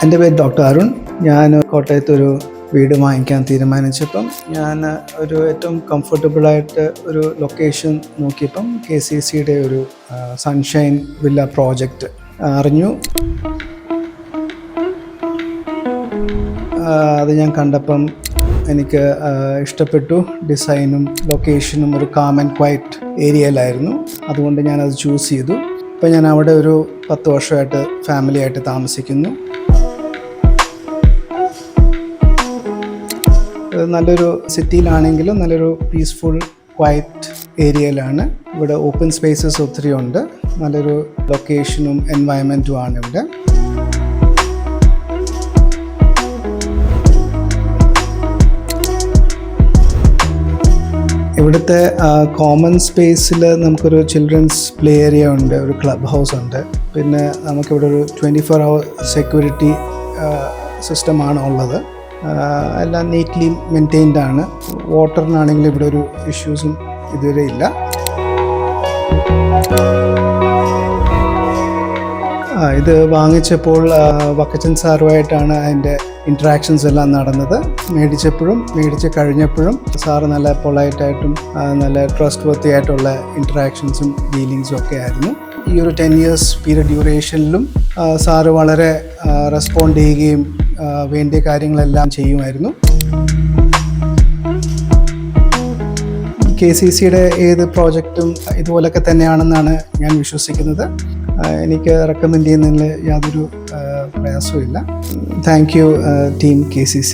എൻ്റെ പേര് ഡോക്ടർ അരുൺ. ഞാൻ കോട്ടയത്തൊരു വീട് വാങ്ങിക്കാൻ തീരുമാനിച്ചപ്പം ഞാൻ ഒരു ഏറ്റവും കംഫർട്ടബിളായിട്ട് ഒരു ലൊക്കേഷൻ നോക്കിയപ്പം KCCയുടെ ഒരു സൺഷൈൻ വില്ല പ്രോജക്റ്റ് അറിഞ്ഞു. അത് ഞാൻ കണ്ടപ്പം എനിക്ക് ഇഷ്ടപ്പെട്ടു. ഡിസൈനും ലൊക്കേഷനും ഒരു കാം ആൻഡ് ക്വയറ്റ് ഏരിയയിലായിരുന്നു. അതുകൊണ്ട് ഞാനത് ചൂസ് ചെയ്തു. ഇപ്പം ഞാൻ അവിടെ ഒരു 10 വർഷമായിട്ട് ഫാമിലിയായിട്ട് താമസിക്കുന്നു. നല്ലൊരു സിറ്റിയിലാണെങ്കിലും നല്ലൊരു പീസ്ഫുൾ ക്വയറ്റ് ഏരിയയിലാണ്. ഇവിടെ ഓപ്പൺ സ്പേസസ് ഒത്തിരി ഉണ്ട്. നല്ലൊരു ലൊക്കേഷനും എൻവയൺമെൻറ്റും ആണ് ഇവിടെ. ഇവിടുത്തെ കോമൺ സ്പേസിൽ നമുക്കൊരു ചിൽഡ്രൻസ് പ്ലേ ഏരിയ ഉണ്ട്, ഒരു ക്ലബ് ഹൗസ് ഉണ്ട്. പിന്നെ നമുക്കിവിടെ ഒരു 24 hour സെക്യൂരിറ്റി സിസ്റ്റമാണ് ഉള്ളത്. എല്ലാം നീറ്റ്ലി മെയിൻറ്റെയിൻഡ് ആണ്. വാട്ടറിനാണെങ്കിൽ ഇവിടെ ഒരു ഇഷ്യൂസും ഇതുവരെ ഇല്ല. ഇത് വാങ്ങിച്ചപ്പോൾ വക്കച്ചൻ സാറുമായിട്ടാണ് അതിൻ്റെ ഇൻട്രാക്ഷൻസ് എല്ലാം നടന്നത്. മേടിച്ച് കഴിഞ്ഞപ്പോഴും സാറ് നല്ല പൊളൈറ്റായിട്ടും നല്ല ട്രസ്റ്റ് വർത്തി ആയിട്ടുള്ള ഇൻട്രാക്ഷൻസും ഡീലിങ്സും ഒക്കെ ആയിരുന്നു. ഈ ഒരു 10 years പീരിയഡ് ഡ്യൂറേഷനിലും സാറ് വളരെ റെസ്പോണ്ട് ചെയ്യുകയും വേണ്ടിയ കാര്യങ്ങളെല്ലാം ചെയ്യുമായിരുന്നു. KCCയുടെ ഏത് പ്രോജക്റ്റും ഇതുപോലൊക്കെ തന്നെയാണെന്നാണ് ഞാൻ വിശ്വസിക്കുന്നത്. എനിക്ക് റെക്കമെൻഡ് ചെയ്യുന്നതിൽ യാതൊരു പ്രയാസവും ഇല്ല. Thank you team KCC.